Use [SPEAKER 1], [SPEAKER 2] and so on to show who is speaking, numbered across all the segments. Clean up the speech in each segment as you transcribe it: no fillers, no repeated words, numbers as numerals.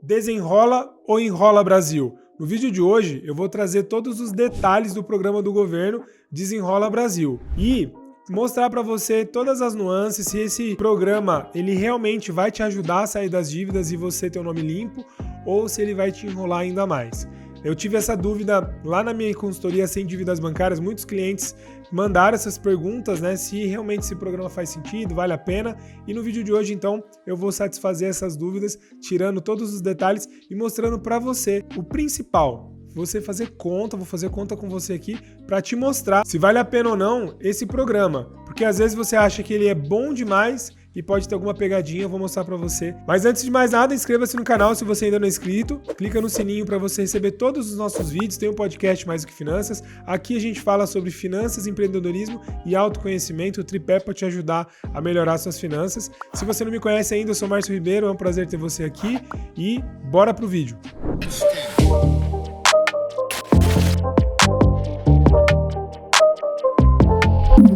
[SPEAKER 1] Desenrola ou enrola Brasil? No vídeo de hoje eu vou trazer todos os detalhes do programa do governo Desenrola Brasil e mostrar para você todas as nuances, se esse programa ele realmente vai te ajudar a sair das dívidas e você ter o nome limpo ou se ele vai te enrolar ainda mais. Eu tive essa dúvida lá na minha consultoria sem dívidas bancárias, muitos clientes mandaram essas perguntas, né, se realmente esse programa faz sentido, vale a pena, e no vídeo de hoje então eu vou satisfazer essas dúvidas, tirando todos os detalhes e mostrando para você o principal. Você fazer conta, vou fazer conta com você aqui para te mostrar se vale a pena ou não esse programa, porque às vezes você acha que ele é bom demais e pode ter alguma pegadinha, eu vou mostrar pra você. Mas antes de mais nada, inscreva-se no canal se você ainda não é inscrito, clica no sininho para você receber todos os nossos vídeos, tem um podcast Mais do que Finanças, aqui a gente fala sobre finanças, empreendedorismo e autoconhecimento, o tripé para te ajudar a melhorar suas finanças. Se você não me conhece ainda, eu sou Márcio Ribeiro, é um prazer ter você aqui e bora pro vídeo.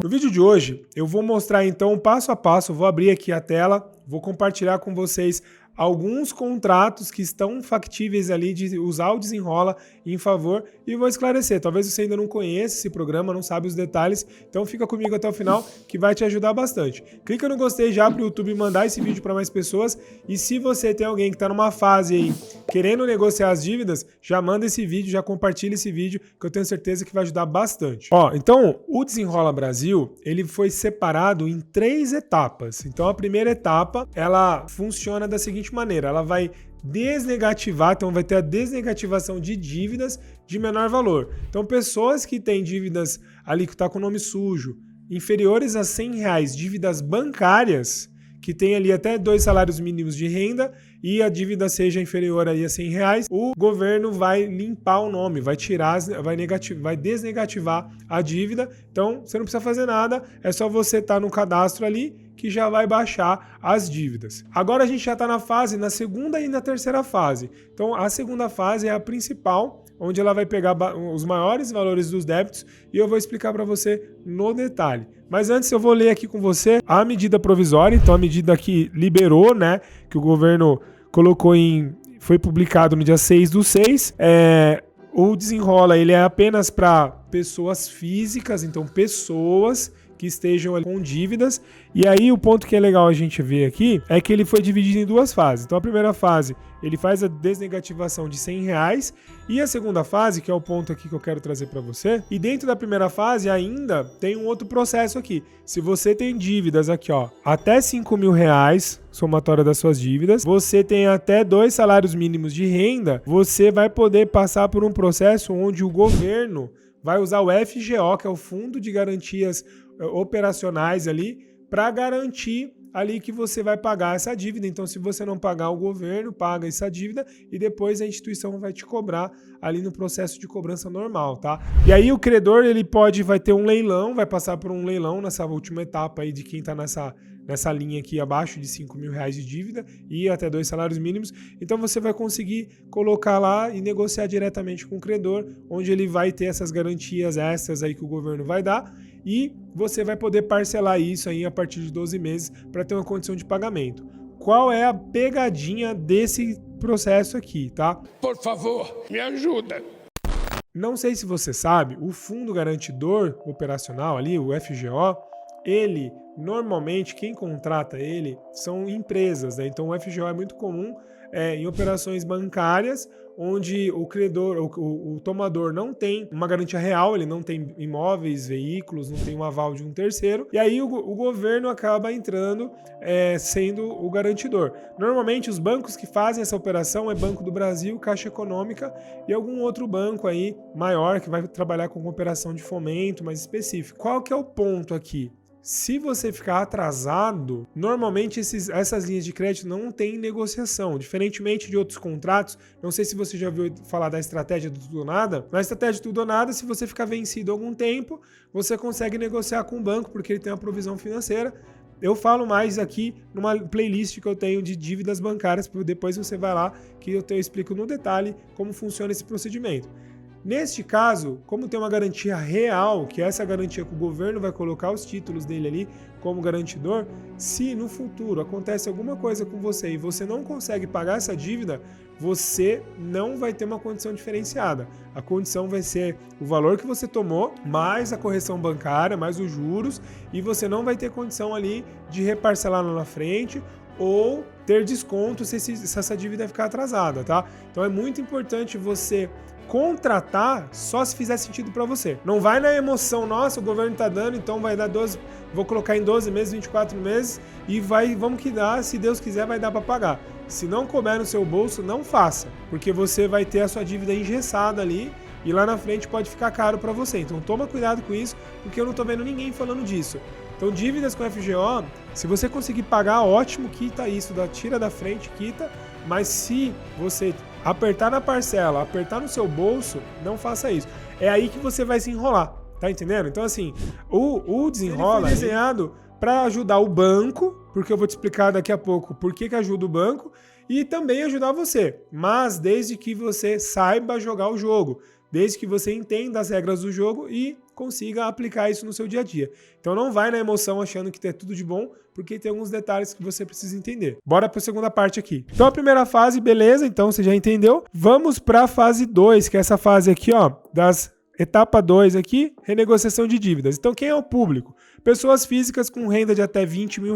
[SPEAKER 1] No vídeo de hoje, eu vou mostrar então passo a passo, vou abrir aqui a tela, vou compartilhar com vocês alguns contratos que estão factíveis ali de usar o Desenrola em favor e vou esclarecer. Talvez você ainda não conheça esse programa, não sabe os detalhes, então fica comigo até o final que vai te ajudar bastante. Clica no gostei já para o YouTube mandar esse vídeo para mais pessoas e se você tem alguém que está numa fase aí querendo negociar as dívidas, já manda esse vídeo, já compartilha esse vídeo que eu tenho certeza que vai ajudar bastante. Então o Desenrola Brasil, ele foi separado em 3 etapas. Então a primeira etapa, ela funciona da seguinte maneira, ela vai desnegativar, então vai ter a desnegativação de dívidas de menor valor. Então pessoas que têm dívidas ali que está com o nome sujo, inferiores a R$100, dívidas bancárias, que tem ali até 2 salários mínimos de renda e a dívida seja inferior aí a R$100, o governo vai limpar o nome, vai tirar, vai desnegativar a dívida. Então você não precisa fazer nada, é só você estar no cadastro ali que já vai baixar as dívidas. Agora a gente já está na segunda e na terceira fase. Então a segunda fase é a principal, onde ela vai pegar os maiores valores dos débitos e eu vou explicar para você no detalhe. Mas antes eu vou ler aqui com você a medida provisória, então a medida que liberou, né, que o governo colocou foi publicado no dia 6/6. O Desenrola, ele é apenas para pessoas físicas, então pessoas que estejam ali com dívidas. E aí o ponto que é legal a gente ver aqui é que ele foi dividido em 2 fases. Então a primeira fase, ele faz a desnegativação de R$100 e a segunda fase, que é o ponto aqui que eu quero trazer para você, e dentro da primeira fase ainda tem um outro processo aqui. Se você tem dívidas aqui, ó, até R$5.000, somatória das suas dívidas, você tem até 2 salários mínimos de renda, você vai poder passar por um processo onde o governo vai usar o FGO, que é o Fundo de Garantias Operacionais ali, para garantir ali que você vai pagar essa dívida. Então, se você não pagar, o governo paga essa dívida e depois a instituição vai te cobrar ali no processo de cobrança normal, tá? E aí o credor, ele vai ter um leilão, vai passar por um leilão nessa última etapa aí de quem tá nessa linha aqui abaixo de R$5.000 de dívida e até 2 salários mínimos. Então você vai conseguir colocar lá e negociar diretamente com o credor, onde ele vai ter essas garantias extras aí que o governo vai dar e você vai poder parcelar isso aí a partir de 12 meses para ter uma condição de pagamento. Qual é a pegadinha desse processo aqui, tá?
[SPEAKER 2] Por favor, me ajuda.
[SPEAKER 1] Não sei se você sabe, o Fundo Garantidor Operacional ali, o FGO, ele, normalmente, quem contrata ele são empresas, né? Então o FGO é muito comum em operações bancárias, onde o credor, o tomador não tem uma garantia real, ele não tem imóveis, veículos, não tem um aval de um terceiro, e aí o governo acaba entrando sendo o garantidor. Normalmente os bancos que fazem essa operação é Banco do Brasil, Caixa Econômica e algum outro banco aí maior que vai trabalhar com operação de fomento mais específico. Qual que é o ponto aqui? Se você ficar atrasado, normalmente essas linhas de crédito não têm negociação, diferentemente de outros contratos. Não sei se você já ouviu falar da estratégia do tudo ou nada. Na estratégia do tudo ou nada, se você ficar vencido algum tempo, você consegue negociar com o banco, porque ele tem uma provisão financeira. Eu falo mais aqui numa playlist que eu tenho de dívidas bancárias, depois você vai lá que eu explico no detalhe como funciona esse procedimento. Neste caso, como tem uma garantia real, que é essa garantia que o governo vai colocar os títulos dele ali como garantidor, se no futuro acontece alguma coisa com você e você não consegue pagar essa dívida, você não vai ter uma condição diferenciada. A condição vai ser o valor que você tomou, mais a correção bancária, mais os juros, e você não vai ter condição ali de reparcelar lá na frente ou ter desconto se essa dívida ficar atrasada, tá? Então é muito importante você contratar só se fizer sentido para você. Não vai na emoção, nossa, o governo tá dando, então vai dar 12, vou colocar em 12 meses, 24 meses e vamos que dá, se Deus quiser vai dar para pagar. Se não couber no seu bolso, não faça, porque você vai ter a sua dívida engessada ali e lá na frente pode ficar caro para você. Então toma cuidado com isso, porque eu não tô vendo ninguém falando disso. Então dívidas com FGO, se você conseguir pagar, ótimo, quita isso, tira da frente, quita, mas se você apertar na parcela, apertar no seu bolso, não faça isso. É aí que você vai se enrolar, tá entendendo? Então assim, o desenrola é desenhado para ajudar o banco, porque eu vou te explicar daqui a pouco por que ajuda o banco, e também ajudar você, mas desde que você saiba jogar o jogo, desde que você entenda as regras do jogo e consiga aplicar isso no seu dia a dia. Então não vai na emoção achando que é tudo de bom, porque tem alguns detalhes que você precisa entender. Bora para a segunda parte aqui. Então a primeira fase, beleza, então você já entendeu. Vamos para a fase 2, que é essa fase aqui, ó, das etapa 2 aqui, renegociação de dívidas. Então quem é o público? Pessoas físicas com renda de até R$20 mil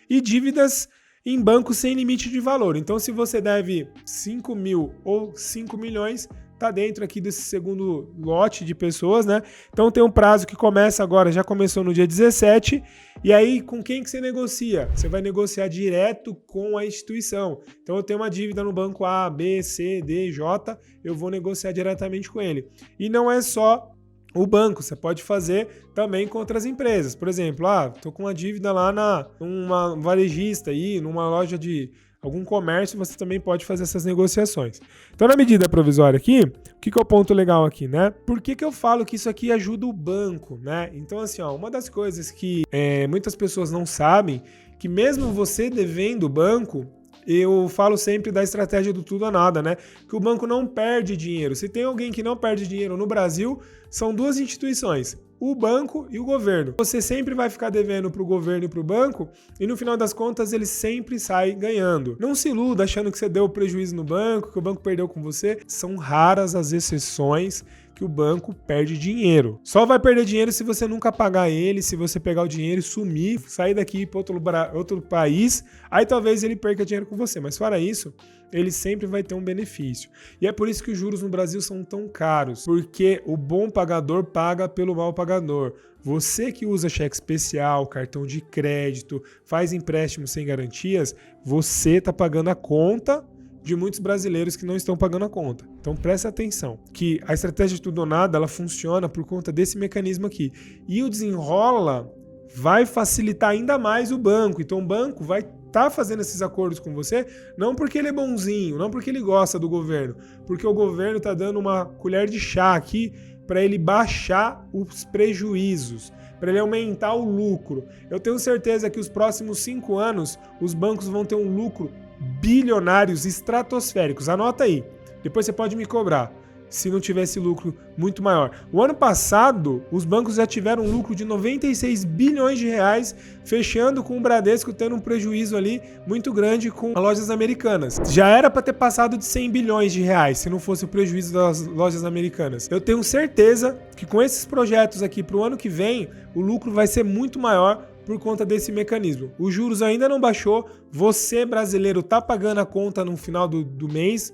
[SPEAKER 1] e dívidas em banco sem limite de valor. Então se você deve 5 mil ou 5 milhões, tá dentro aqui desse segundo lote de pessoas, né? Então tem um prazo que começa agora, já começou no dia 17, e aí com quem que você negocia? Você vai negociar direto com a instituição. Então eu tenho uma dívida no banco A, B, C, D, J, eu vou negociar diretamente com ele. E não é só o banco, você pode fazer também com outras empresas. Por exemplo, tô com uma dívida lá numa varejista aí, numa loja de algum comércio, você também pode fazer essas negociações. Então, na medida provisória aqui, o que é o ponto legal aqui, né? Por que eu falo que isso aqui ajuda o banco, né? Então, assim, uma das coisas que muitas pessoas não sabem, que mesmo você devendo o banco, eu falo sempre da estratégia do tudo ou nada, né? Que o banco não perde dinheiro. Se tem alguém que não perde dinheiro no Brasil, são duas instituições, o banco e o governo. Você sempre vai ficar devendo para o governo e para o banco e no final das contas ele sempre sai ganhando. Não se iluda achando que você deu prejuízo no banco, que o banco perdeu com você. São raras as exceções que o banco perde dinheiro. Só vai perder dinheiro se você nunca pagar ele, se você pegar o dinheiro e sumir, sair daqui para outro país, aí talvez ele perca dinheiro com você. Mas fora isso, ele sempre vai ter um benefício. E é por isso que os juros no Brasil são tão caros, porque o bom pagador paga pelo mal pagador. Você que usa cheque especial, cartão de crédito, faz empréstimo sem garantias, você está pagando a conta de muitos brasileiros que não estão pagando a conta. Então presta atenção, que a estratégia de tudo ou nada, ela funciona por conta desse mecanismo aqui. E o desenrola vai facilitar ainda mais o banco. Então o banco vai estar fazendo esses acordos com você, não porque ele é bonzinho, não porque ele gosta do governo, porque o governo está dando uma colher de chá aqui para ele baixar os prejuízos, para ele aumentar o lucro. Eu tenho certeza que os próximos 5 anos os bancos vão ter um lucro bilionários estratosféricos. Anota aí, depois você pode me cobrar se não tivesse lucro muito maior. O ano passado, os bancos já tiveram um lucro de 96 bilhões de reais, fechando com o Bradesco tendo um prejuízo ali muito grande com as lojas americanas. Já era para ter passado de 100 bilhões de reais, se não fosse o prejuízo das lojas americanas. Eu tenho certeza que com esses projetos aqui para o ano que vem, o lucro vai ser muito maior por conta desse mecanismo. Os juros ainda não baixou, você brasileiro tá pagando a conta no final do mês,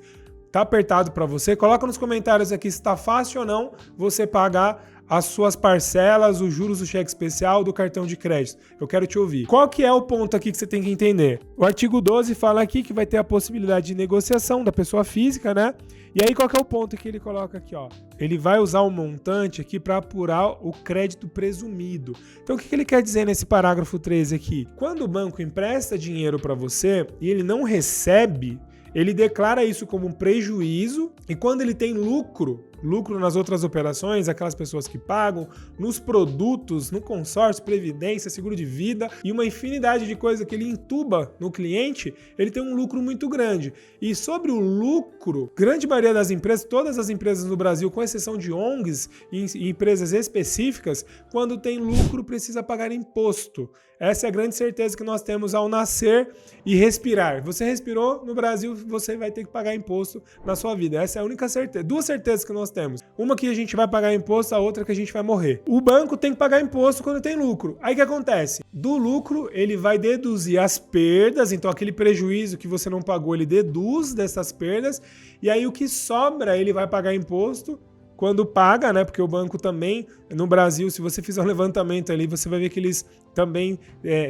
[SPEAKER 1] tá apertado para você. Coloca nos comentários aqui se tá fácil ou não você pagar as suas parcelas, os juros do cheque especial, do cartão de crédito. Eu quero te ouvir. Qual que é o ponto aqui que você tem que entender? O artigo 12 fala aqui que vai ter a possibilidade de negociação da pessoa física, né? E aí qual que é o ponto que ele coloca aqui, ó? Ele vai usar um montante aqui para apurar o crédito presumido. Então o que ele quer dizer nesse parágrafo 13 aqui? Quando o banco empresta dinheiro para você e ele não recebe, ele declara isso como um prejuízo e quando ele tem lucro, lucro nas outras operações, aquelas pessoas que pagam, nos produtos, no consórcio, previdência, seguro de vida e uma infinidade de coisas que ele entuba no cliente, ele tem um lucro muito grande. E sobre o lucro, grande maioria das empresas, todas as empresas no Brasil, com exceção de ONGs e empresas específicas, quando tem lucro precisa pagar imposto. Essa é a grande certeza que nós temos ao nascer e respirar. Você respirou no Brasil, você vai ter que pagar imposto na sua vida. Essa é a única certeza. Duas certezas que nós temos. Uma que a gente vai pagar imposto, a outra que a gente vai morrer. O banco tem que pagar imposto quando tem lucro. Aí o que acontece? Do lucro, ele vai deduzir as perdas, então aquele prejuízo que você não pagou, ele deduz dessas perdas, e aí o que sobra, ele vai pagar imposto quando paga, né? Porque o banco também, no Brasil, se você fizer um levantamento ali, você vai ver que eles também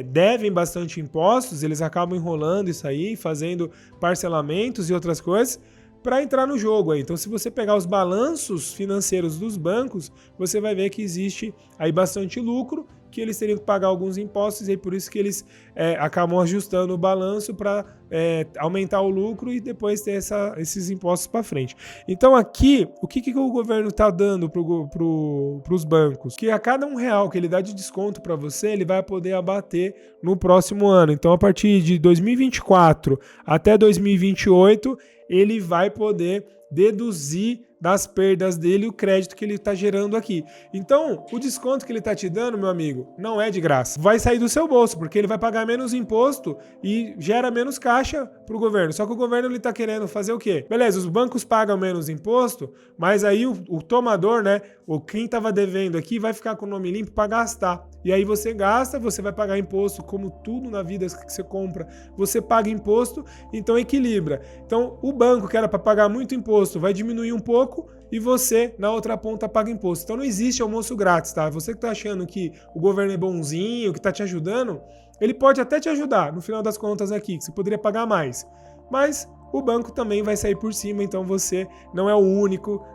[SPEAKER 1] devem bastante impostos, eles acabam enrolando isso aí, fazendo parcelamentos e outras coisas para entrar no jogo aí. Então, se você pegar os balanços financeiros dos bancos, você vai ver que existe aí bastante lucro, que eles teriam que pagar alguns impostos, e aí por isso que eles acabam ajustando o balanço para aumentar o lucro e depois ter esses impostos para frente. Então aqui, o que o governo está dando para os bancos? Que a cada R$1 que ele dá de desconto para você, ele vai poder abater no próximo ano. Então a partir de 2024 até 2028, ele vai poder deduzir das perdas dele o crédito que ele está gerando aqui. Então, o desconto que ele está te dando, meu amigo, não é de graça. Vai sair do seu bolso, porque ele vai pagar menos imposto e gera menos caixa para o governo. Só que o governo está querendo fazer o quê? Beleza, os bancos pagam menos imposto, mas aí o tomador, né, ou quem estava devendo aqui, vai ficar com o nome limpo para gastar. E aí você gasta, você vai pagar imposto, como tudo na vida que você compra, você paga imposto, então equilibra. Então, o banco que era para pagar muito imposto vai diminuir um pouco, e você, na outra ponta, paga imposto. Então não existe almoço grátis, tá? Você que tá achando que o governo é bonzinho, que tá te ajudando, ele pode até te ajudar, no final das contas aqui, que você poderia pagar mais. Mas o banco também vai sair por cima, então você não é o único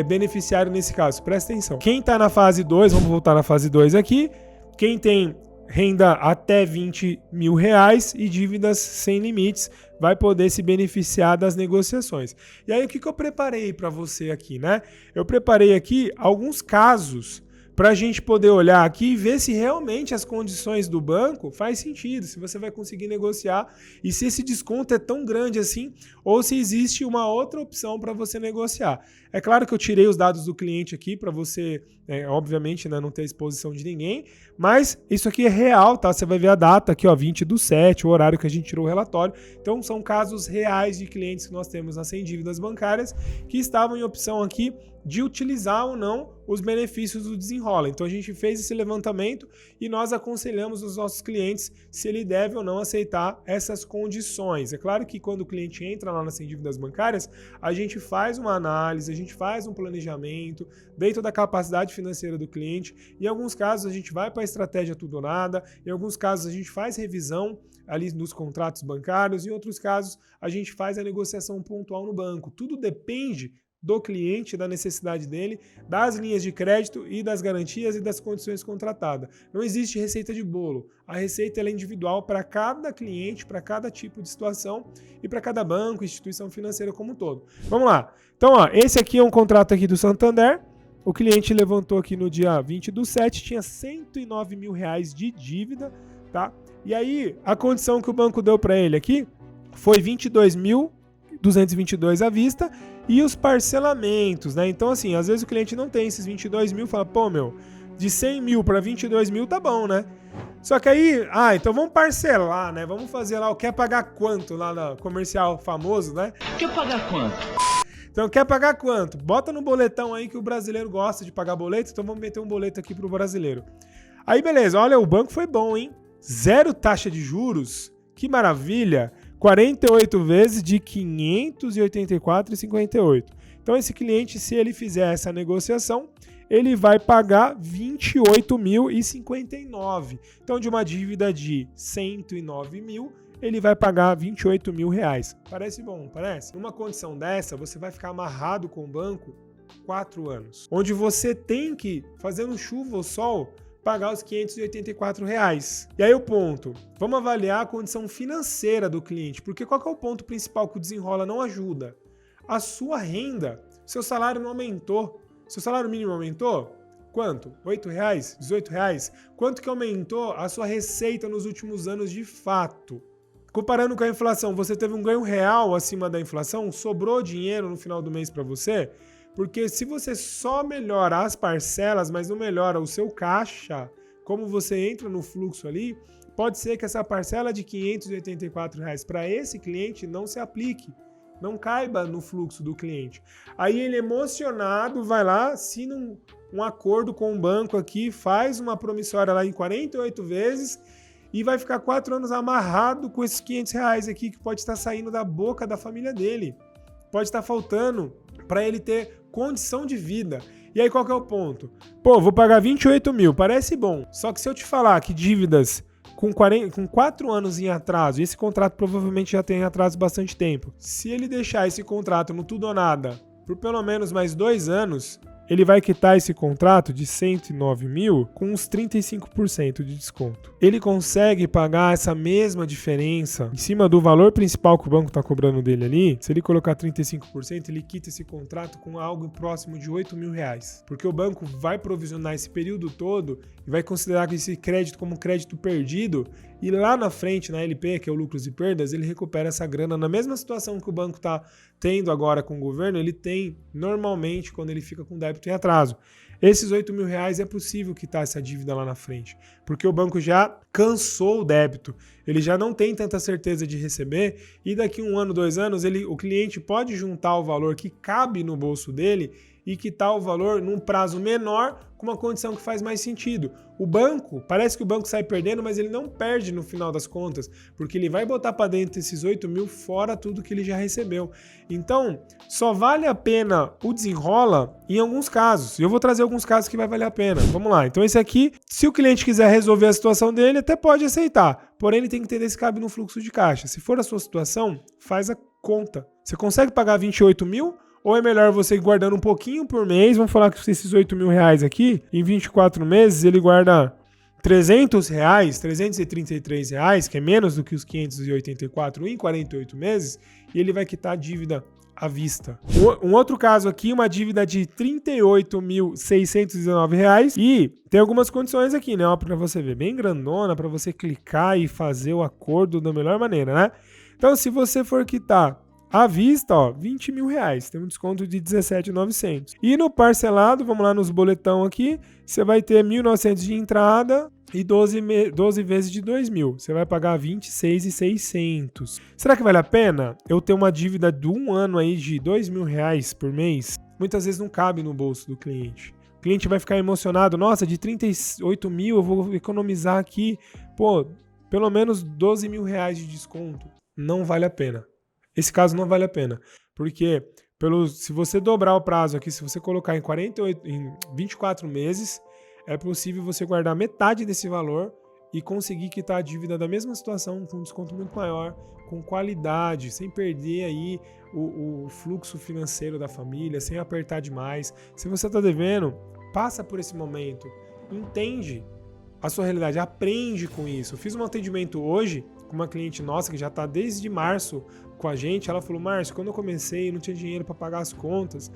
[SPEAKER 1] beneficiário nesse caso. Presta atenção. Quem tá na fase 2, vamos voltar na fase 2 aqui, quem tem renda até R$20 mil e dívidas sem limites vai poder se beneficiar das negociações. E aí o que eu preparei para você aqui, né? Eu preparei aqui alguns casos para a gente poder olhar aqui e ver se realmente as condições do banco faz sentido, se você vai conseguir negociar e se esse desconto é tão grande assim ou se existe uma outra opção para você negociar. É claro que eu tirei os dados do cliente aqui para você, obviamente, né, não ter exposição de ninguém, mas isso aqui é real, tá? Você vai ver a data aqui, ó, 20/7, o horário que a gente tirou o relatório. Então são casos reais de clientes que nós temos nas 100 dívidas bancárias que estavam em opção aqui de utilizar ou não os benefícios do desenrola. Então a gente fez esse levantamento e nós aconselhamos os nossos clientes se ele deve ou não aceitar essas condições. É claro que quando o cliente entra lá nas 100 dívidas bancárias, a gente faz uma análise, a gente faz um planejamento dentro da capacidade financeira do cliente. Em alguns casos a gente vai para a estratégia tudo ou nada, em alguns casos a gente faz revisão ali nos contratos bancários, em outros casos a gente faz a negociação pontual no banco. Tudo depende do cliente, da necessidade dele, das linhas de crédito e das garantias e das condições contratadas. Não existe receita de bolo. A receita é individual para cada cliente, para cada tipo de situação e para cada banco, instituição financeira como um todo. Vamos lá. Então, ó, esse aqui é um contrato aqui do Santander. O cliente levantou aqui no dia 20/7, tinha R$109 mil de dívida, tá? E aí, a condição que o banco deu para ele aqui foi 22.222 à vista e os parcelamentos, né? Então, assim, às vezes o cliente não tem esses 22 mil, fala, pô, meu, de 100 mil para 22 mil tá bom, né? Só que aí, então vamos parcelar, né? Vamos fazer lá o quer pagar quanto lá no comercial famoso, né?
[SPEAKER 3] Quer pagar quanto?
[SPEAKER 1] Então, quer pagar quanto? Bota no boletão aí que o brasileiro gosta de pagar boleto, então vamos meter um boleto aqui pro brasileiro. Aí, beleza, olha, o banco foi bom, hein? 0 taxa de juros, que maravilha! 48 vezes de 584,58. Então, esse cliente, se ele fizer essa negociação, ele vai pagar 28.059. Então, de uma dívida de 109 mil, ele vai pagar 28 mil reais. Parece bom, parece? Numa condição dessa, você vai ficar amarrado com o banco 4 anos, onde você tem que, fazendo chuva ou sol, pagar os R$584. E aí o ponto, vamos avaliar a condição financeira do cliente, porque qual que é o ponto principal que o desenrola não ajuda? A sua renda. Seu salário não aumentou. Seu salário mínimo aumentou? Quanto? R$8? R$18? Quanto que aumentou a sua receita nos últimos anos de fato? Comparando com a inflação, você teve um ganho real acima da inflação? Sobrou dinheiro no final do mês para você? Porque se você só melhora as parcelas, mas não melhora o seu caixa, como você entra no fluxo ali, pode ser que essa parcela de R$584 para esse cliente não se aplique, não caiba no fluxo do cliente. Aí ele emocionado vai lá, assina um acordo com o banco aqui, faz uma promissória lá em 48 vezes e vai ficar 4 anos amarrado com esses R$500 aqui que pode estar saindo da boca da família dele. Pode estar faltando para ele ter condição de vida. E aí qual que é o ponto? Pô, vou pagar 28 mil, parece bom. Só que se eu te falar que dívidas com 4 anos em atraso, e esse contrato provavelmente já tem atraso bastante tempo, se ele deixar esse contrato no tudo ou nada por pelo menos mais 2 anos, ele vai quitar esse contrato de 109 mil com uns 35% de desconto. Ele consegue pagar essa mesma diferença em cima do valor principal que o banco está cobrando dele ali. Se ele colocar 35%, ele quita esse contrato com algo próximo de R$8 mil. Porque o banco vai provisionar esse período todo e vai considerar esse crédito como crédito perdido. E lá na frente, na LP, que é o lucros e perdas, ele recupera essa grana na mesma situação que o banco está tendo agora com o governo, ele tem normalmente quando ele fica com débito em atraso. Esses R$8 mil é possível quitar essa dívida lá na frente, porque o banco já cansou o débito, ele já não tem tanta certeza de receber e daqui 1 ano, 2 anos, o cliente pode juntar o valor que cabe no bolso dele e quitar o valor num prazo menor com uma condição que faz mais sentido. O banco, parece que o banco sai perdendo, mas ele não perde no final das contas, porque ele vai botar para dentro esses 8 mil fora tudo que ele já recebeu. Então, só vale a pena o desenrola em alguns casos. E eu vou trazer alguns casos que vai valer a pena. Vamos lá. Então, esse aqui, se o cliente quiser resolver a situação dele, até pode aceitar. Porém, ele tem que entender se cabe no fluxo de caixa. Se for a sua situação, faz a conta. Você consegue pagar 28 mil? Ou é melhor você ir guardando um pouquinho por mês? Vamos falar que esses R$8 mil aqui, em 24 meses, ele guarda R$300, R$333, que é menos do que os 584 em 48 meses, e ele vai quitar a dívida à vista. Um outro caso aqui, uma dívida de R$38.619, e tem algumas condições aqui, né? Para você ver, bem grandona, para você clicar e fazer o acordo da melhor maneira, né? Então, se você for quitar à vista, ó, R$20 mil, tem um desconto de R$17.900. E no parcelado, vamos lá nos boletão aqui, você vai ter R$1.900 de entrada e 12 vezes de R$2.000. Você vai pagar R$26.600. Será que vale a pena eu ter uma dívida de 1 ano aí de R$2.000 por mês? Muitas vezes não cabe no bolso do cliente. O cliente vai ficar emocionado, nossa, de 38 mil eu vou economizar aqui, pô, pelo menos R$12 mil de desconto. Não vale a pena. Esse caso não vale a pena, porque se você dobrar o prazo aqui, se você colocar em 24 meses, é possível você guardar metade desse valor e conseguir quitar a dívida da mesma situação com um desconto muito maior, com qualidade, sem perder aí o fluxo financeiro da família, sem apertar demais. Se você está devendo, passa por esse momento, entende a sua realidade, aprende com isso. Eu fiz um atendimento hoje com uma cliente nossa que já está desde março com a gente. Ela falou: Márcio, quando eu comecei eu não tinha dinheiro para pagar as contas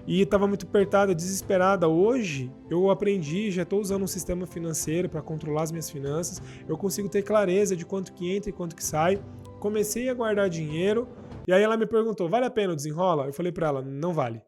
[SPEAKER 1] e estava muito apertada, desesperada. Hoje eu aprendi, já estou usando um sistema financeiro para controlar as minhas finanças, eu consigo ter clareza de quanto que entra e quanto que sai. Comecei a guardar dinheiro e aí ela me perguntou: vale a pena o desenrola? Eu falei para ela: não vale.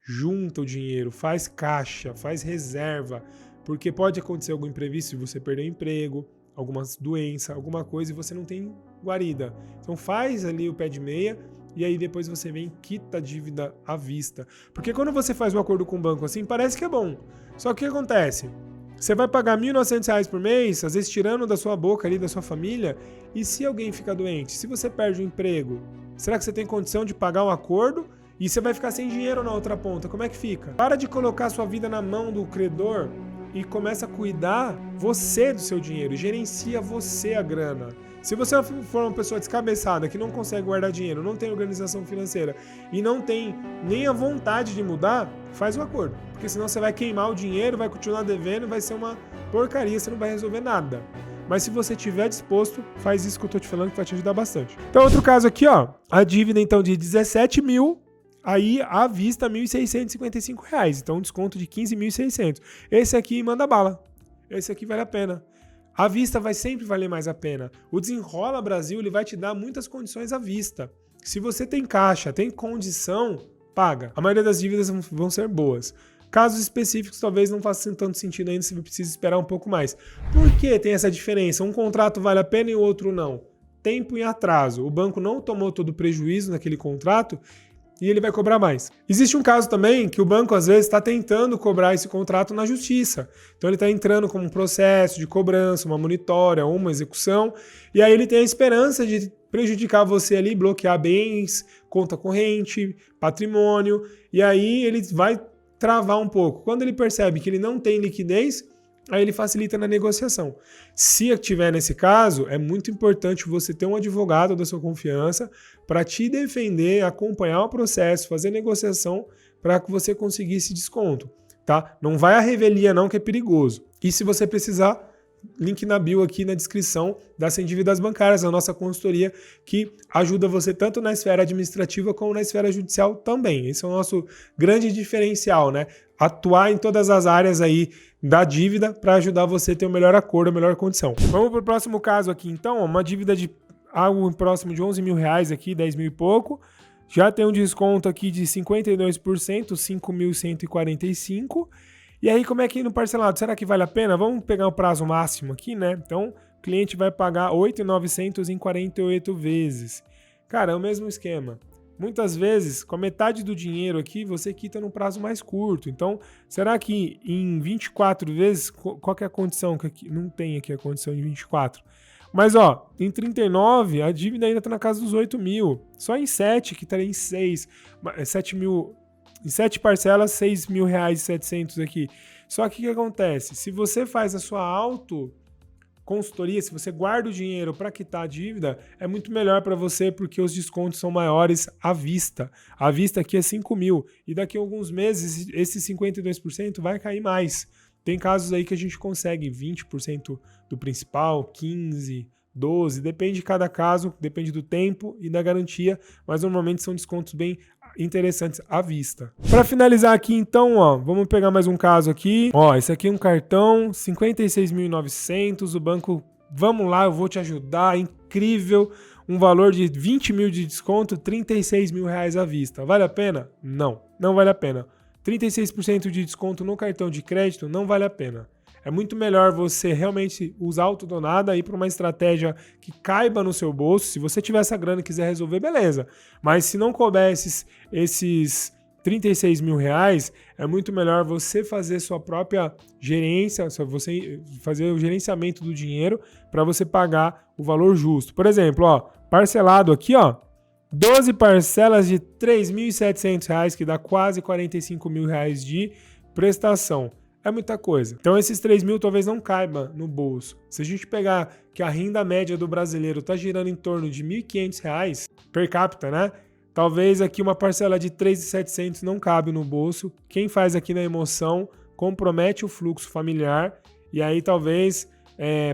[SPEAKER 1] Junta o dinheiro, faz caixa, faz reserva, porque pode acontecer algum imprevisto se você perder o emprego, alguma doença, alguma coisa e você não tem guarida. Então faz ali o pé de meia e aí depois você vem e quita a dívida à vista. Porque quando você faz um acordo com o banco assim, parece que é bom. Só que o que acontece? Você vai pagar R$1.900 por mês, às vezes tirando da sua boca ali, da sua família, e se alguém fica doente, se você perde o emprego, será que você tem condição de pagar um acordo? E você vai ficar sem dinheiro na outra ponta, como é que fica? Para de colocar a sua vida na mão do credor e começa a cuidar você do seu dinheiro, gerencia você a grana. Se você for uma pessoa descabeçada, que não consegue guardar dinheiro, não tem organização financeira e não tem nem a vontade de mudar, faz um acordo. Porque senão você vai queimar o dinheiro, vai continuar devendo, vai ser uma porcaria, você não vai resolver nada. Mas se você estiver disposto, faz isso que eu tô te falando que vai te ajudar bastante. Então, outro caso aqui, ó, a dívida então de 17 mil, Aí, à vista, R$ 1.655. Então, um desconto de R$ 15.600. Esse aqui manda bala. Esse aqui vale a pena. À vista vai sempre valer mais a pena. O Desenrola Brasil ele vai te dar muitas condições à vista. Se você tem caixa, tem condição, paga. A maioria das dívidas vão ser boas. Casos específicos talvez não façam tanto sentido ainda, você precisa esperar um pouco mais. Por que tem essa diferença? Um contrato vale a pena e o outro não. Tempo e atraso. O banco não tomou todo o prejuízo naquele contrato e ele vai cobrar mais. Existe um caso também que o banco às vezes está tentando cobrar esse contrato na justiça. Então ele está entrando com um processo de cobrança, uma monitória ou uma execução, e aí ele tem a esperança de prejudicar você ali, bloquear bens, conta corrente, patrimônio, e aí ele vai travar um pouco. Quando ele percebe que ele não tem liquidez, aí ele facilita na negociação. Se estiver nesse caso, é muito importante você ter um advogado da sua confiança para te defender, acompanhar o processo, fazer negociação para que você consiga esse desconto, tá? Não vai à revelia não, que é perigoso. E se você precisar, link na bio aqui na descrição das 100 dívidas bancárias, a nossa consultoria que ajuda você tanto na esfera administrativa como na esfera judicial também. Esse é o nosso grande diferencial, né? Atuar em todas as áreas aí da dívida para ajudar você a ter o melhor acordo, a melhor condição. Vamos para o próximo caso aqui, então. Uma dívida de algo próximo de R$11 mil aqui, 10 mil e pouco. Já tem um desconto aqui de 52%, 5.145. E aí, como é que no parcelado? Será que vale a pena? Vamos pegar o prazo máximo aqui, né? Então, o cliente vai pagar 8.900 em 48 vezes. Cara, é o mesmo esquema. Muitas vezes, com a metade do dinheiro aqui, você quita num prazo mais curto. Então, será que em 24 vezes, qual que é a condição? Que aqui, não tem aqui a condição de 24. Mas, ó, em 39, a dívida ainda está na casa dos 8 mil. Só em 7, que estaria em 6, 7 mil... Em 7 parcelas, R$6.700 aqui. Só que o que acontece? Se você faz a sua consultoria, se você guarda o dinheiro para quitar a dívida, é muito melhor para você porque os descontos são maiores à vista. A vista aqui é 5 mil e daqui a alguns meses esse 52% vai cair mais. Tem casos aí que a gente consegue 20% do principal, 15%, 12%, depende de cada caso, depende do tempo e da garantia, mas normalmente são descontos bem interessantes à vista. Para finalizar aqui então, ó, vamos pegar mais um caso aqui. Ó, esse aqui é um cartão, 56.900, o banco, vamos lá, eu vou te ajudar, incrível, um valor de 20 mil de desconto, 36 mil reais à vista. Vale a pena? Não, não vale a pena. 36% de desconto no cartão de crédito não vale a pena. É muito melhor você realmente usar auto do nada, ir para uma estratégia que caiba no seu bolso. Se você tiver essa grana e quiser resolver, beleza. Mas se não couber esses 36 mil reais, é muito melhor você fazer sua própria gerência, você fazer o gerenciamento do dinheiro para você pagar o valor justo. Por exemplo, ó, parcelado aqui, ó, 12 parcelas de R$ 3.700, que dá quase R$ 45 mil de prestação. É muita coisa. Então esses 3 mil talvez não caiba no bolso. Se a gente pegar que a renda média do brasileiro está girando em torno de R$ 1.500 per capita, né? Talvez aqui uma parcela de 3.700 não cabe no bolso. Quem faz aqui na emoção compromete o fluxo familiar e aí talvez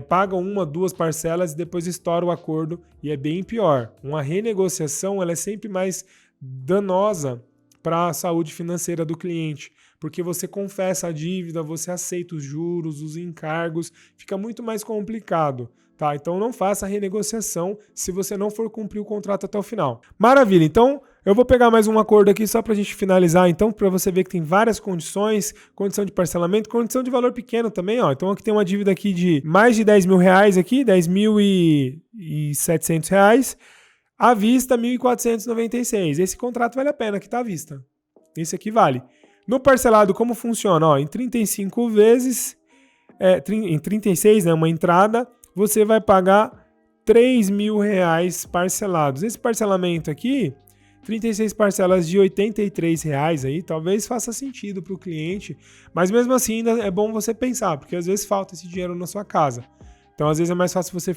[SPEAKER 1] paga 1, 2 parcelas e depois estoura o acordo e é bem pior. Uma renegociação ela é sempre mais danosa para a saúde financeira do cliente, porque você confessa a dívida, você aceita os juros, os encargos, fica muito mais complicado, tá? Então não faça a renegociação se você não for cumprir o contrato até o final. Maravilha, então eu vou pegar mais um acordo aqui só para a gente finalizar, então, para você ver que tem várias condições, condição de parcelamento, condição de valor pequeno também, ó. Então aqui tem uma dívida aqui de mais de R$ 10 mil aqui, R$ 10.700, à vista, R$ 1.496. Esse contrato vale a pena, que está à vista. Esse aqui vale. No parcelado, como funciona? Ó, em 35 vezes, em 36, né, uma entrada, você vai pagar R$ 3 mil parcelados. Esse parcelamento aqui, 36 parcelas de R$ 83 aí, talvez faça sentido para o cliente, mas mesmo assim ainda é bom você pensar, porque às vezes falta esse dinheiro na sua casa. Então, às vezes é mais fácil você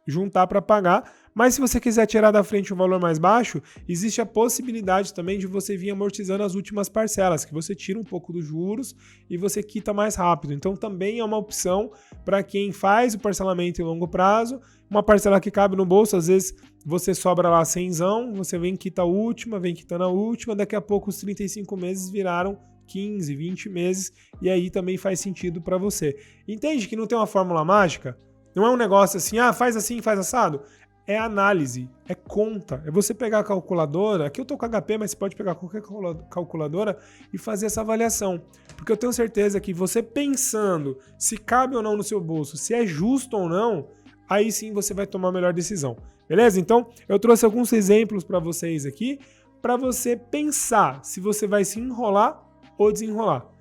[SPEAKER 1] juntar para pagar, Mas se você quiser tirar da frente um valor mais baixo, existe a possibilidade também de você vir amortizando as últimas parcelas, que você tira um pouco dos juros e você quita mais rápido. Então também é uma opção para quem faz o parcelamento em longo prazo, uma parcela que cabe no bolso, às vezes você sobra lá 100zão, você vem quita a última, vem quitando a última, daqui a pouco os 35 meses viraram 15, 20 meses, e aí também faz sentido para você. Entende que não tem uma fórmula mágica? Não é um negócio assim, faz assim, faz assado. É análise, é conta, é você pegar a calculadora, aqui eu tô com HP, mas você pode pegar qualquer calculadora e fazer essa avaliação. Porque eu tenho certeza que você pensando se cabe ou não no seu bolso, se é justo ou não, aí sim você vai tomar a melhor decisão. Beleza? Então, eu trouxe alguns exemplos para vocês aqui, para você pensar se você vai se enrolar ou desenrolar.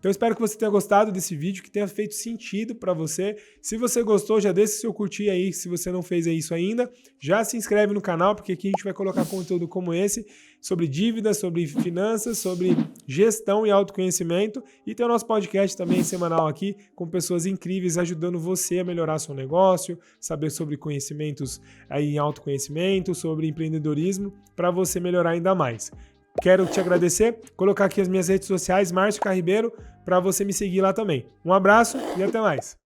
[SPEAKER 1] Então, eu espero que você tenha gostado desse vídeo, que tenha feito sentido para você. Se você gostou, já deixa o seu curtir aí, se você não fez isso ainda. Já se inscreve no canal, porque aqui a gente vai colocar conteúdo como esse, sobre dívidas, sobre finanças, sobre gestão e autoconhecimento. E tem o nosso podcast também semanal aqui, com pessoas incríveis ajudando você a melhorar seu negócio, saber sobre conhecimentos aí em autoconhecimento, sobre empreendedorismo, para você melhorar ainda mais. Quero te agradecer, colocar aqui as minhas redes sociais, Márcio Carribeiro, para você me seguir lá também. Um abraço e até mais.